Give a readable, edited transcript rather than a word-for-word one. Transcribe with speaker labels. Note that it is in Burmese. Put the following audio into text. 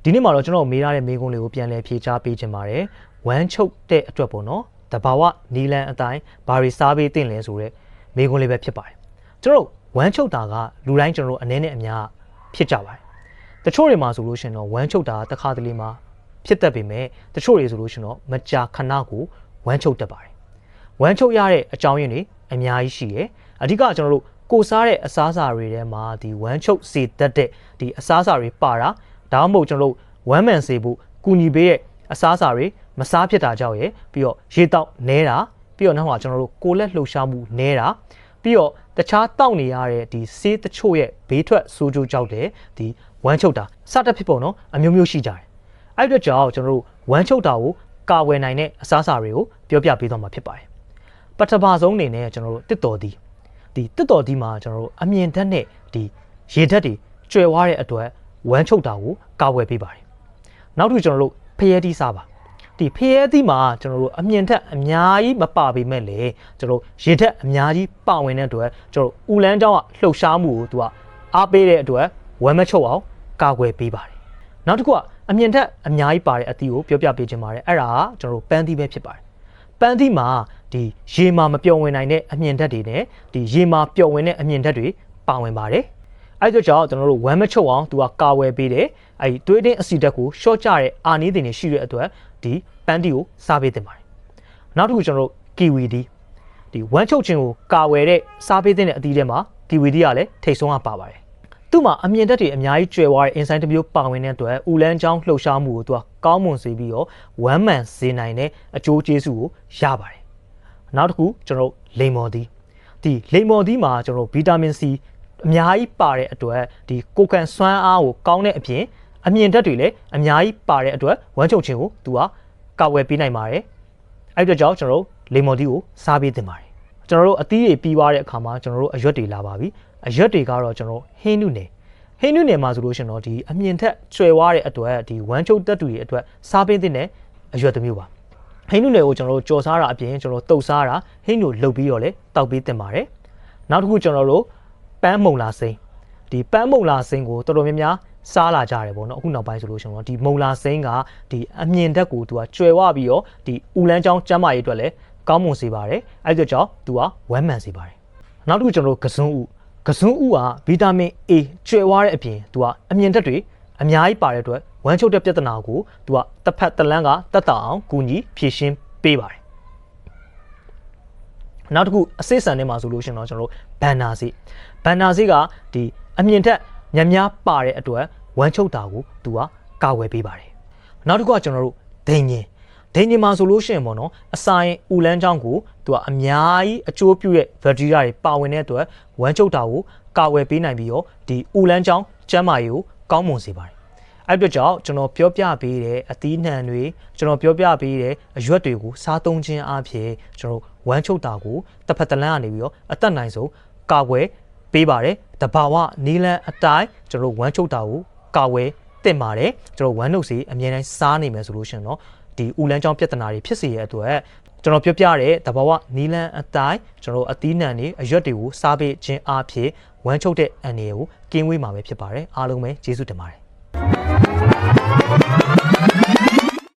Speaker 1: ဒီနေ့မှာတော့ကျွန်တော်မေးထားတဲ့မေးခွန်းလေးကိုပြန်လည်ဖြေကြားပေးခြင်းပါတယ်ဝမ်းချုပ်တဲ့အတွက်ပေါ့နော်တဘာဝနီလန်အတိုင်းဘာတွေစားပေးတင်လဲဆိုတော့မေးခွန်းလေးပဲဖြစ်ပါတယ်ကျွန်တော်ဝမ်းချုပ်တာကလူတိုင်းကျွန်တော်အနေနဲ့အများဖြစ်ကြပါတယ်တချို့တွေမှာဆိုလို့ရှိရင်တော့ဝမ်းချုပ်တာတစ်ခါတလေမှာဖြစ်တတ်ပေမဲ့တချို့တွေဆိုလို့ရှိရင်တော့မကြာခဏကိုဝမ်းချုပ်တတ်ပါတယ်ဝမ်းချုပ်ရတဲ့အကြောင်းရင်းတွေအများကြီးရှိတယ်အဓိကကျွန်တော်တို့ကိုစားတဲ့အစားအစာတွေထဲမှာဒီဝမ်းချုပ်စေတတ်တဲ့ဒီအစားအစာတွေပါတာဒါမှမဟုတ်ကျွန်တော်တို့ဝမ်းမှန်စေဖို့ကူညီပေးတဲ့အစားအစာတွေမစားဖြစ်တာကြောင့်ရယ်ပြီးတော့ရေတောက်နဲတာပြီးတော့နောက်မှာကျွန်တော်တို့ကိုလက်လှုပ်ရှားမှုနဲတာပြီးတော့တခြားတောက်နေရတဲ့ဒီဆေးတချို့ရဲ့ဘေးထွက်ဆိုးကျိုးကြောင့်လည်းဒီဝမ်းချုပ်တာစတတ်ဖြစ်ပုံနော်အမျိုးမျိုးရှိကြတယ်အဲ့အတွက်ကြောင့်ကျွန်တော်တို့ဝမ်းချုပ်တာကိုကာဝယ်နိုင်တဲ့အစားအစာတွေကိုပြောပြပေးသွားမှာဖြစ်ပါတယ်ပထမဆုံးအနေနဲ့ကျွန်တော်တို့တစ်တော်ဒီတစ်တော်ဒီမှာကျွန်တော်တို့အမြင်ဓာတ်နဲ့ဒီရေဓာတ်တွေကျွဲဝါးတဲ့အတွက်ဝမ်းချုပ်တာကိုကာဝယ်ပေးပါတယ်နောက်ထပ်ကျွန်တော်တို့ဖျဲသီးစားပါဒီဖျဲသီးမှာကျွန်တော်တို့အမြင်ဓာတ်အများကြီးမပါပေမဲ့လေကျွန်တော်ရေဓာတ်အများကြီးပါဝင်တဲ့အတွက်ကျွန်တော်ဥလန်းကြောင်းကလှုပ်ရှားမှုကိုသူကအားပေးတဲ့အတွက်ဝမ်းမချုပ်အောင်ကာကွယ်ပေးပါတယ်နောက်တစ်ခုကအမြင်ဓာတ်အများကြီးပါတဲ့အသီးကိုပြောပြပေးခြင်းပါတယ်အဲ့ဒါကကျွန်တော်တို့ပန်းသီးပဲဖြစ်ပါတယ်ပန်းသီးမှာဒီရေမှာမပျော်ဝင်နိုင်တဲ့အမြင်ဓာတ်တွေနဲ့ဒီရေမှာပျော်ဝင်တဲ့အမြင်ဓာတ်တွေပါဝင်ပါတယ်အဲ့ဒါကြောင့်ကျွန်တော်တို့ဝမ်းမချုပ်အောင်သူကကာဝယ်ပေးတယ်အဲ့ဒီသွေးတင်းအဆီဓာတ်ကိုရှော့ချတဲ့အာနီးတင်တွေရှိတဲ့အတွက်ဒီပန်းသီးကိုစားပေးတင်ပါတယ်နောက်တစ်ခုကျွန်တော်တို့ကီဝီသီးဒီဝမ်းချုပ်ခြင်းကိုကာဝယ်တဲ့စားပေးတဲ့အသီးထဲမှာကီဝီသီးကလည်းထိတ်ဆုံးကပါပါတယ်သူ့မှာအမြင်ဓာတ်တွေအများကြီးကျွဲသွားတဲ့ enzyme တစ်မျိုးပါဝင်တဲ့အတွက်ဥလန်းချောင်းလှုပ်ရှားမှုကိုသူကကောင်းမွန်စေပြီးတော့ဝမ်းမှန်စေနိုင်တဲ့အကျိုးကျေးဇူးကိုရပါတယ်နောက်တစ်ခုကျွန်တော်တို့လိမ္မော်သီးဒီလိမ္မော်သီးမှာကျွန်တော်တို့ဗီတာမင် C အများကြီးပါတဲ့အတွက်ဒီကိုကန်စွမ်းအားကိုကောင်းတဲ့အပြင်အမြင်ဓာတ်တွေလည်းအများကြီးပါတဲ့အတွက်ဝမ်းချုပ်ခြင်းကိုသူကကာဝယ်ပေးနိုင်ပါတယ်အဲ့အတွက်ကြောင့်ကျွန်တော်တို့လိမ္မော်သီးကိုစားပေးသင့်ပါတယ်ကျွန်တော်တို့အသီးတွေပြီးသွားတဲ့အခါမှာကျွန်တော်တို့အရွက်တွေလာပါပြီအရွက်တွေကတော့ကျွန်တော်ဟင်းနုနယ်မှာဆိုလို့ရှိရင်တော့ဒီအမြင်ထက်ကျွဲဝါးတဲ့အတွက်ဒီဝမ်းချုပ်တက်တူတွေအတွက်စားပေးတဲ့အရွက်တစ်မျိုးပါဟင်းနုနယ်ကိုကျွန်တော်တို့ကြော်စားတာအပြင်ကျွန်တော်တုပ်စားတာဟင်းနုလှုပ်ပြီးတော့လည်းတောက်ပေးသင့်ပါတယ်နောက်တစ်ခုကျွန်တော်တို့ပန်းမုံလာစိမ်းဒီပန်းမုံလာစိမ်းကိုတော်တော်များများစားလာကြတယ်ပေါ့နော်အခုနောက်ပိုင်းဆိုလို့ရှိရင်တော့ဒီမုံလာစိမ်းကဒီအမြင်ဓာတ်ကိုသူကကျွဲဝပြီးတော့ဒီဥလန်းချောင်းကျန်းမာရေးအတွက်လည်းကောင်းမွန်စေပါတယ်အဲ့ဒီကြောင့်သူကဝမ်းမှန်စေပါတယ်နောက်တစ်ခုကျွန်တော်တို့ကစွန်းဥကဗီတာမင် A ကျွဲဝါးတဲ့အပြင်သူကအမြင်ဓာတ်တွေအများကြီးပါတဲ့အတွက်ဝမ်းချုပ်တဲ့ပြဿနာကိုသူကတစ်ဖက်တစ်လမ်းကတက်တာအောင်ကူညီဖြည့်ရှင်းပေးပါတယ်နောက်တစ်ခုအစိတ်ဆန်ထဲမှာဆိုလို့ရှိရင်တော့ကျွန်တော်တို့ဘန်နာဆေးကဒီအမြင်ဓာတ်များပါတဲ့အတွက်ဝမ်းချုပ်တာကိုသူကကာဝယ်ပေးပါတယ်နောက်တစ်ခုကကျွန်တော်တို့ဒိန်ညင်မှာဆိုလို့ရှိရင်ပေါ့နော်အစာရင်ဥလန်းချောင်းကိုသူကအများကြီးအကျိုးပြုတဲ့ဘက်တီးရီးယားတွေပါဝင်တဲ့အတွက်ဝမ်းချုပ်တာကိုကာဝယ်ပေးနိုင်ပြီးတော့ဒီဥလန်းချောင်းကျန်းမာရေးကိုကောင်းမွန်စေပါတယ်အဲ့အတွက်ကြောင့်ကျွန်တော်ပြောပြပေးတဲ့အသီးနှံတွေကျွန်တော်ပြောပြပေးတဲ့အရွက်တွေကိုစားသုံးခြင်းအပြင်ကျွန်တော်ဝမ်းချုပ်တာကိုတစ်ဖက်တစ်လမ်းကနေပြီးတော့အသက်နိုင်ဆုံးကာဝယ်ပေးပါတယ်တဘာဝနီလန်အတိုင်းကျွန်တော်ဝမ်းချုပ်တာကိုကာဝယ်တင်ပါတယ်ကျွန်တော်ဝမ်းနှုတ်စီအမြဲတမ်းစားနေမယ်ဆိုလို့ရှိရင်တော့ဒီဥလန်းချောင်းပြဿနာတွေဖြစ်စေရတဲ့အတွက်ကျွန်တော်ပြောပြတဲ့တဘာဝနီလန်အတိုင်းကျွန်တော်အသီးနှံတွေအရွက်တွေကိုစားပေးခြင်းအပြင်ဝမ်းချုပ်တဲ့အန္တရာယ်ကိုကင်းဝေးမှာပဲဖြစ်ပါတယ်အားလုံးပဲကျေးဇူးတင်ပါတယ်